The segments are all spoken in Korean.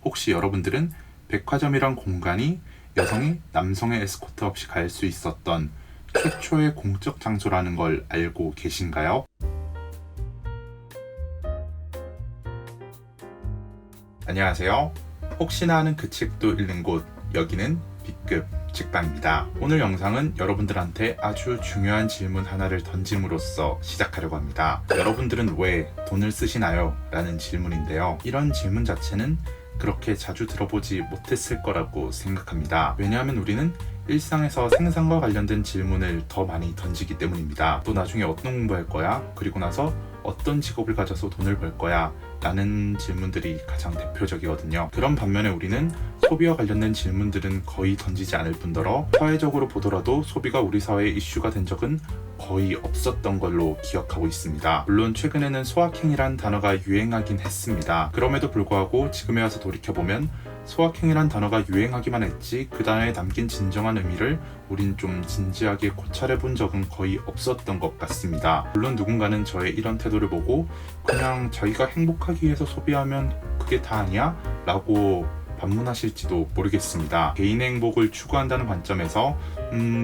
혹시 여러분들은 백화점이란 공간이 여성이 남성의 에스코트 없이 갈 수 있었던 최초의 공적 장소라는 걸 알고 계신가요? 안녕하세요. 혹시나 하는 그 책도 읽는 곳, 여기는 B급 책방입니다. 오늘 영상은 여러분들한테 아주 중요한 질문 하나를 던짐으로써 시작하려고 합니다. 여러분들은 왜 돈을 쓰시나요? 라는 질문인데요. 이런 질문 자체는 그렇게 자주 들어보지 못했을 거라고 생각합니다. 왜냐하면 우리는 일상에서 생산과 관련된 질문을 더 많이 던지기 때문입니다. 또 나중에 어떤 공부할 거야? 그리고 나서 어떤 직업을 가져서 돈을 벌 거야? 라는 질문들이 가장 대표적이거든요. 그런 반면에 우리는 소비와 관련된 질문들은 거의 던지지 않을 뿐더러 사회적으로 보더라도 소비가 우리 사회의 이슈가 된 적은 거의 없었던 걸로 기억하고 있습니다. 물론 최근에는 소확행이란 단어가 유행하긴 했습니다. 그럼에도 불구하고 지금에 와서 돌이켜보면 소확행이란 단어가 유행하기만 했지 그 단어에 담긴 진정한 의미를 우린 좀 진지하게 고찰해 본 적은 거의 없었던 것 같습니다. 물론 누군가는 저의 이런 태도를 보고 그냥 자기가 행복하기 위해서 소비하면 그게 다 아니야? 라고 반문하실지도 모르겠습니다. 개인의 행복을 추구한다는 관점에서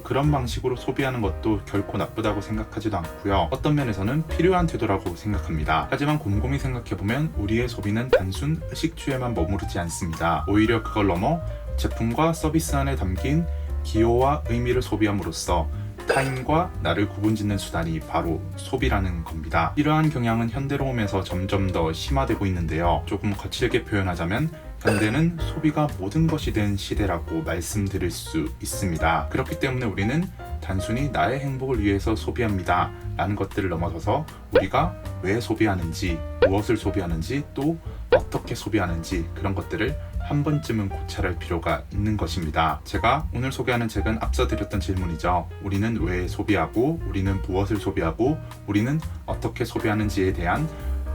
그런 방식으로 소비하는 것도 결코 나쁘다고 생각하지도 않고요. 어떤 면에서는 필요한 태도라고 생각합니다. 하지만 곰곰이 생각해보면 우리의 소비는 단순 의식주에만 머무르지 않습니다. 오히려 그걸 넘어 제품과 서비스 안에 담긴 기호와 의미를 소비함으로써 타인과 나를 구분짓는 수단이 바로 소비라는 겁니다. 이러한 경향은 현대로 오면서 점점 더 심화되고 있는데요. 조금 거칠게 표현하자면 현대는 소비가 모든 것이 된 시대라고 말씀드릴 수 있습니다. 그렇기 때문에 우리는 단순히 나의 행복을 위해서 소비합니다 라는 것들을 넘어서서 우리가 왜 소비하는지, 무엇을 소비하는지, 또 어떻게 소비하는지 그런 것들을 한 번쯤은 고찰할 필요가 있는 것입니다. 제가 오늘 소개하는 책은 앞서 드렸던 질문이죠. 우리는 왜 소비하고, 우리는 무엇을 소비하고, 우리는 어떻게 소비하는지에 대한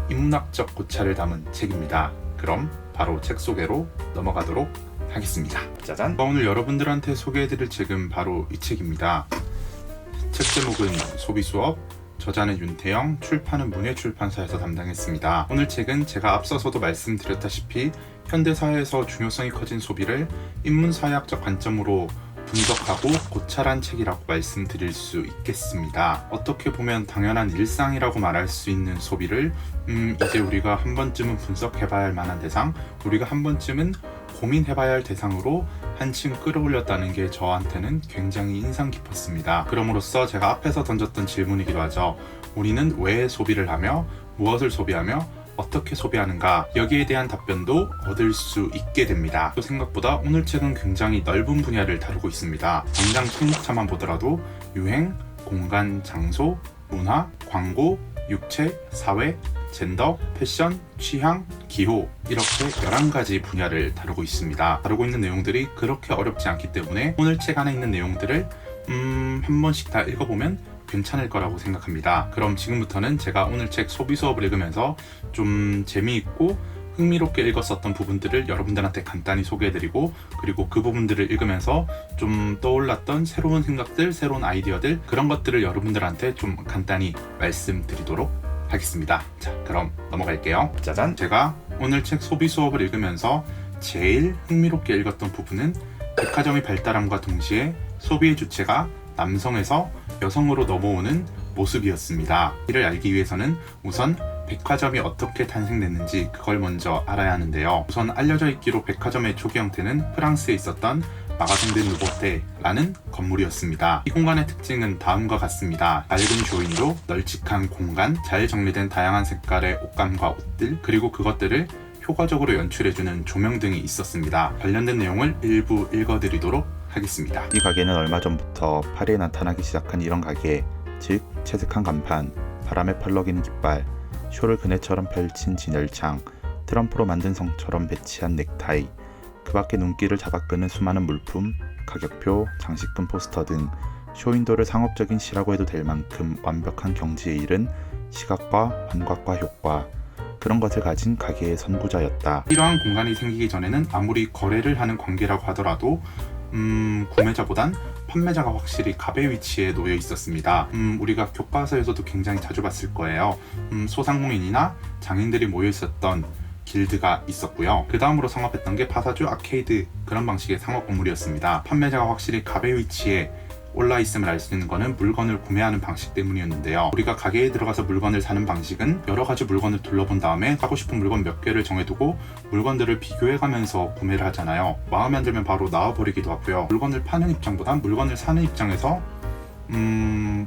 인문학적 고찰을 담은 책입니다. 그럼 바로 책 소개로 넘어가도록 하겠습니다. 짜잔! 오늘 여러분들한테 소개해드릴 책은 바로 이 책입니다. 책 제목은 소비수업, 저자는 윤태영, 출판은 문예출판사에서 담당했습니다. 오늘 책은 제가 앞서서도 말씀드렸다시피 현대사회에서 중요성이 커진 소비를 인문사회학적 관점으로 분석하고 고찰한 책이라고 말씀드릴 수 있겠습니다. 어떻게 보면 당연한 일상이라고 말할 수 있는 소비를 이제 우리가 한 번쯤은 분석해봐야 할 만한 대상, 우리가 한 번쯤은 고민해봐야 할 대상으로 한층 끌어올렸다는 게 저한테는 굉장히 인상 깊었습니다. 그럼으로써 제가 앞에서 던졌던 질문이기도 하죠. 우리는 왜 소비를 하며 무엇을 소비하며 어떻게 소비하는가, 여기에 대한 답변도 얻을 수 있게 됩니다. 또 생각보다 오늘 책은 굉장히 넓은 분야를 다루고 있습니다. 당장 책목차만 보더라도 유행, 공간, 장소, 문화, 광고, 육체, 사회, 젠더, 패션, 취향, 기호 이렇게 11가지 분야를 다루고 있습니다. 다루고 있는 내용들이 그렇게 어렵지 않기 때문에 오늘 책 안에 있는 내용들을 한 번씩 다 읽어보면 괜찮을 거라고 생각합니다. 그럼 지금부터는 제가 오늘 책 소비 수업을 읽으면서 좀 재미있고 흥미롭게 읽었었던 부분들을 여러분들한테 간단히 소개해드리고, 그리고 그 부분들을 읽으면서 좀 떠올랐던 새로운 생각들, 새로운 아이디어들, 그런 것들을 여러분들한테 좀 간단히 말씀드리도록 하겠습니다. 자, 그럼 넘어갈게요. 짜잔! 제가 오늘 책 소비 수업을 읽으면서 제일 흥미롭게 읽었던 부분은 백화점이 발달함과 동시에 소비의 주체가 남성에서 여성으로 넘어오는 모습이었습니다. 이를 알기 위해서는 우선 백화점이 어떻게 탄생됐는지 그걸 먼저 알아야 하는데요. 우선 알려져 있기로 백화점의 초기 형태는 프랑스에 있었던 마가진 드 누보테라는 건물이었습니다. 이 공간의 특징은 다음과 같습니다. 낡은 쇼윈도, 널찍한 공간, 잘 정리된 다양한 색깔의 옷감과 옷들, 그리고 그것들을 효과적으로 연출해주는 조명 등이 있었습니다. 관련된 내용을 일부 읽어드리도록 하겠습니다. 이 가게는 얼마 전부터 파리에 나타나기 시작한 이런 가게, 즉 채색한 간판, 바람에 펄럭이는 깃발, 쇼를 그네처럼 펼친 진열창, 트럼프로 만든 성처럼 배치한 넥타이, 그 밖에 눈길을 잡아끄는 수많은 물품, 가격표, 장식품 포스터 등 쇼윈도를 상업적인 시라고 해도 될 만큼 완벽한 경지에 이른 시각과 환각과 효과, 그런 것을 가진 가게의 선구자였다. 이러한 공간이 생기기 전에는 아무리 거래를 하는 관계라고 하더라도 구매자보단 판매자가 확실히 갑의 위치에 놓여 있었습니다. 우리가 교과서에서도 굉장히 자주 봤을 거예요. 소상공인이나 장인들이 모여 있었던 길드가 있었고요. 그 다음으로 성업했던 게 파사주 아케이드, 그런 방식의 상업 건물이었습니다. 판매자가 확실히 갑의 위치에 올라 있음을 알 수 있는 것은 물건을 구매하는 방식 때문이었는데요. 우리가 가게에 들어가서 물건을 사는 방식은 여러 가지 물건을 둘러본 다음에 사고 싶은 물건 몇 개를 정해두고 물건들을 비교해가면서 구매를 하잖아요. 마음에 안 들면 바로 나와버리기도 하고요. 물건을 파는 입장보단 물건을 사는 입장에서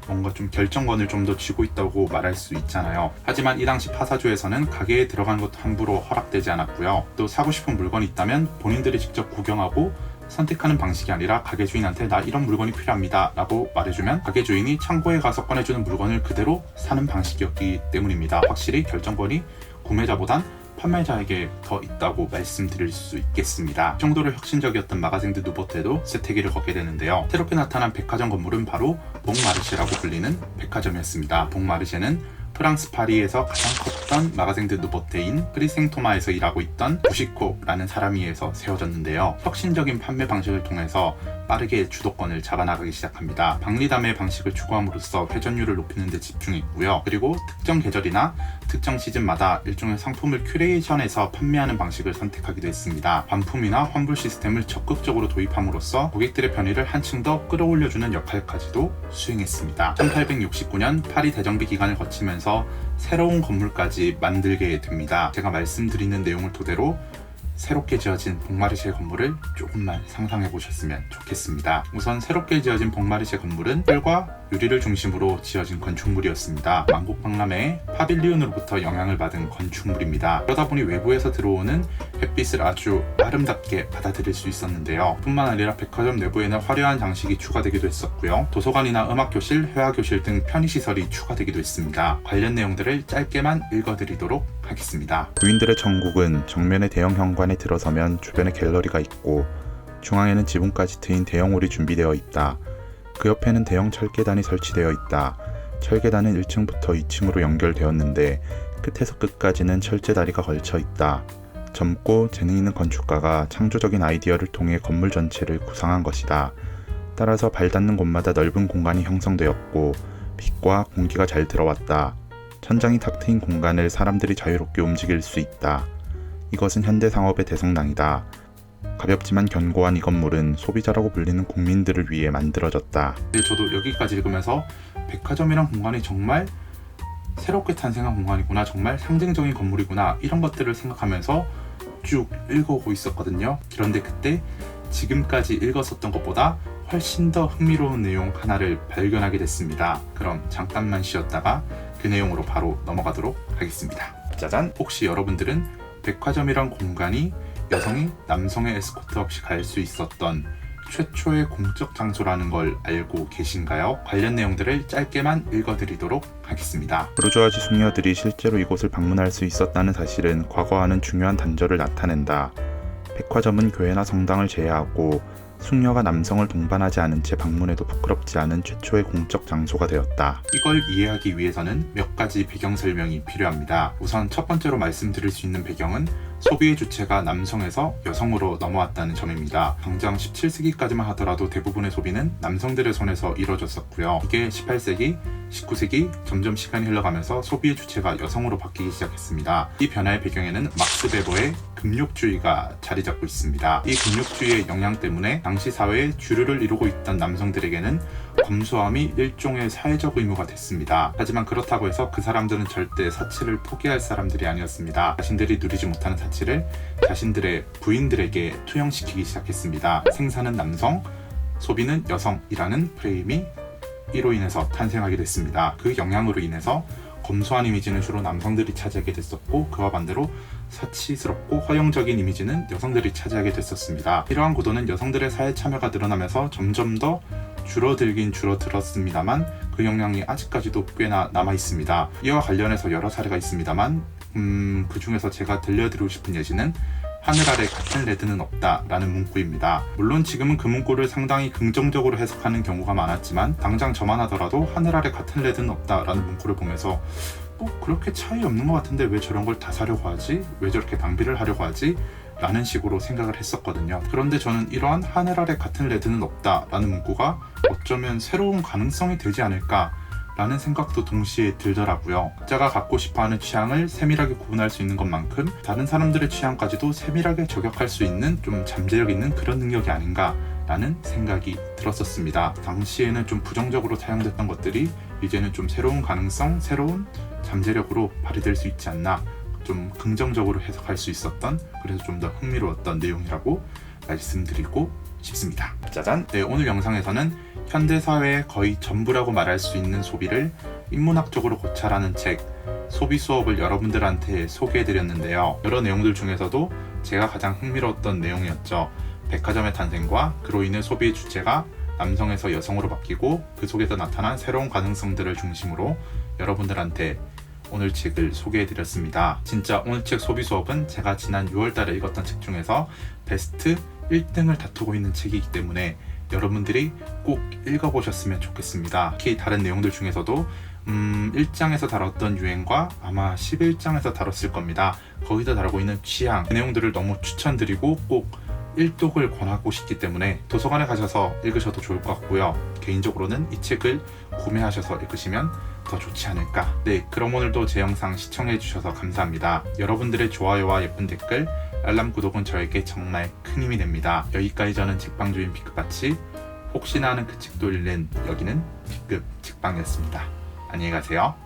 뭔가 좀 결정권을 좀 더 쥐고 있다고 말할 수 있잖아요. 하지만 이 당시 파사주에서는 가게에 들어가는 것도 함부로 허락되지 않았고요. 또 사고 싶은 물건이 있다면 본인들이 직접 구경하고 선택하는 방식이 아니라 가게 주인한테 나 이런 물건이 필요합니다 라고 말해주면 가게 주인이 창고에 가서 꺼내주는 물건을 그대로 사는 방식이었기 때문입니다. 확실히 결정권이 구매자보단 판매자에게 더 있다고 말씀드릴 수 있겠습니다. 이 정도로 혁신적이었던 마가생드 누보테도 쇠퇴기를 걷게 되는데요. 새롭게 나타난 백화점 건물은 바로 봉마르쉐라고 불리는 백화점이었습니다. 봉마르쉐는 프랑스 파리에서 가장 컸던 마가생드 누보테인 크리생토마에서 일하고 있던 부시코라는 사람에 의해서 세워졌는데요. 혁신적인 판매 방식을 통해서 빠르게 주도권을 잡아나가기 시작합니다. 박리담의 방식을 추구함으로써 회전율을 높이는 데 집중했고요. 그리고 특정 계절이나 특정 시즌마다 일종의 상품을 큐레이션해서 판매하는 방식을 선택하기도 했습니다. 반품이나 환불 시스템을 적극적으로 도입함으로써 고객들의 편의를 한층 더 끌어올려주는 역할까지도 수행했습니다. 1869년 파리 대정비 기간을 거치면서 새로운 건물까지 만들게 됩니다. 제가 말씀드리는 내용을 토대로 새롭게 지어진 봉마르쉐 건물을 조금만 상상해 보셨으면 좋겠습니다. 우선 새롭게 지어진 봉마르쉐 건물은 펄과 유리를 중심으로 지어진 건축물이었습니다. 만국박람회의 파빌리온으로부터 영향을 받은 건축물입니다. 그러다 보니 외부에서 들어오는 햇빛을 아주 아름답게 받아들일 수 있었는데요. 뿐만 아니라 백화점 내부에는 화려한 장식이 추가되기도 했었고요. 도서관이나 음악교실, 회화교실 등 편의시설이 추가되기도 했습니다. 관련 내용들을 짧게만 읽어드리도록 하겠습니다. 부인들의 천국은 정면에 대형 현관에 들어서면 주변에 갤러리가 있고 중앙에는 지붕까지 트인 대형 홀이 준비되어 있다. 그 옆에는 대형 철계단이 설치되어 있다. 철계단은 1층부터 2층으로 연결되었는데 끝에서 끝까지는 철제 다리가 걸쳐 있다. 젊고 재능 있는 건축가가 창조적인 아이디어를 통해 건물 전체를 구상한 것이다. 따라서 발 닿는 곳마다 넓은 공간이 형성되었고 빛과 공기가 잘 들어왔다. 천장이 탁 트인 공간을 사람들이 자유롭게 움직일 수 있다. 이것은 현대 상업의 대성당이다. 가볍지만 견고한 이 건물은 소비자라고 불리는 국민들을 위해 만들어졌다. 네, 저도 여기까지 읽으면서 백화점이란 공간이 정말 새롭게 탄생한 공간이구나, 정말 상징적인 건물이구나, 이런 것들을 생각하면서 쭉 읽어오고 있었거든요. 그런데 그때 지금까지 읽었었던 것보다 훨씬 더 흥미로운 내용 하나를 발견하게 됐습니다. 그럼 잠깐만 쉬었다가 그 내용으로 바로 넘어가도록 하겠습니다. 짜잔! 혹시 여러분들은 백화점이란 공간이 여성이 남성의 에스코트 없이 갈 수 있었던 최초의 공적 장소라는 걸 알고 계신가요? 관련 내용들을 짧게만 읽어드리도록 하겠습니다. 부르주아지 숙녀들이 실제로 이곳을 방문할 수 있었다는 사실은 과거와는 중요한 단절을 나타낸다. 백화점은 교회나 성당을 제외하고 숙녀가 남성을 동반하지 않은 채 방문해도 부끄럽지 않은 최초의 공적 장소가 되었다. 이걸 이해하기 위해서는 몇 가지 배경 설명이 필요합니다. 우선 첫 번째로 말씀드릴 수 있는 배경은 소비의 주체가 남성에서 여성으로 넘어왔다는 점입니다. 당장 17세기까지만 하더라도 대부분의 소비는 남성들의 손에서 이루어졌었고요. 이게 18세기, 19세기 점점 시간이 흘러가면서 소비의 주체가 여성으로 바뀌기 시작했습니다. 이 변화의 배경에는 막스 베버의 금욕주의가 자리 잡고 있습니다. 이 금욕주의의 영향 때문에 당시 사회에 주류를 이루고 있던 남성들에게는 검소함이 일종의 사회적 의무가 됐습니다. 하지만 그렇다고 해서 그 사람들은 절대 사치를 포기할 사람들이 아니었습니다. 자신들이 누리지 못하는 사치를 자신들의 부인들에게 투영시키기 시작했습니다. 생산은 남성, 소비는 여성이라는 프레임이 이로 인해서 탄생하게 됐습니다. 그 영향으로 인해서 검소한 이미지는 주로 남성들이 차지하게 됐었고, 그와 반대로 사치스럽고 허용적인 이미지는 여성들이 차지하게 됐었습니다. 이러한 구도는 여성들의 사회 참여가 늘어나면서 점점 더 줄어들긴 줄어들었습니다만 그 영향이 아직까지도 꽤나 남아있습니다. 이와 관련해서 여러 사례가 있습니다만 그 중에서 제가 들려드리고 싶은 예시는 하늘 아래 같은 레드는 없다 라는 문구입니다. 물론 지금은 그 문구를 상당히 긍정적으로 해석하는 경우가 많았지만 당장 저만 하더라도 하늘 아래 같은 레드는 없다 라는 문구를 보면서 그렇게 차이 없는 것 같은데 왜 저런 걸 다 사려고 하지? 왜 저렇게 낭비를 하려고 하지? 라는 식으로 생각을 했었거든요. 그런데 저는 이러한 하늘 아래 같은 레드는 없다 라는 문구가 어쩌면 새로운 가능성이 되지 않을까 라는 생각도 동시에 들더라고요. 각자가 갖고 싶어하는 취향을 세밀하게 구분할 수 있는 것만큼 다른 사람들의 취향까지도 세밀하게 저격할 수 있는 좀 잠재력 있는 그런 능력이 아닌가 라는 생각이 들었었습니다. 당시에는 좀 부정적으로 사용됐던 것들이 이제는 좀 새로운 가능성, 새로운 잠재력으로 발휘될 수 있지 않나, 좀 긍정적으로 해석할 수 있었던, 그래서 좀 더 흥미로웠던 내용이라고 말씀드리고 싶습니다. 짜잔! 네, 오늘 영상에서는 현대사회의 거의 전부라고 말할 수 있는 소비를 인문학적으로 고찰하는 책 소비 수업을 여러분들한테 소개해드렸는데요. 여러 내용들 중에서도 제가 가장 흥미로웠던 내용이었죠. 백화점의 탄생과 그로 인해 소비의 주체가 남성에서 여성으로 바뀌고 그 속에서 나타난 새로운 가능성들을 중심으로 여러분들한테 오늘 책을 소개해드렸습니다. 진짜 오늘 책 소비 수업은 제가 지난 6월달에 읽었던 책 중에서 베스트 1등을 다투고 있는 책이기 때문에 여러분들이 꼭 읽어보셨으면 좋겠습니다. 특히 다른 내용들 중에서도 1장에서 다뤘던 유행과 아마 11장에서 다뤘을 겁니다. 거기서 다루고 있는 취향, 그 내용들을 너무 추천드리고 꼭 일독을 권하고 싶기 때문에 도서관에 가셔서 읽으셔도 좋을 것 같고요. 개인적으로는 이 책을 구매하셔서 읽으시면 더 좋지 않을까. 네, 그럼 오늘도 제 영상 시청해 주셔서 감사합니다. 여러분들의 좋아요와 예쁜 댓글, 알람 구독은 저에게 정말 큰 힘이 됩니다. 여기까지 저는 책방주인 B급같이 혹시나 하는 그 책도 읽는 여기는 B급 책방이었습니다. 안녕히 가세요.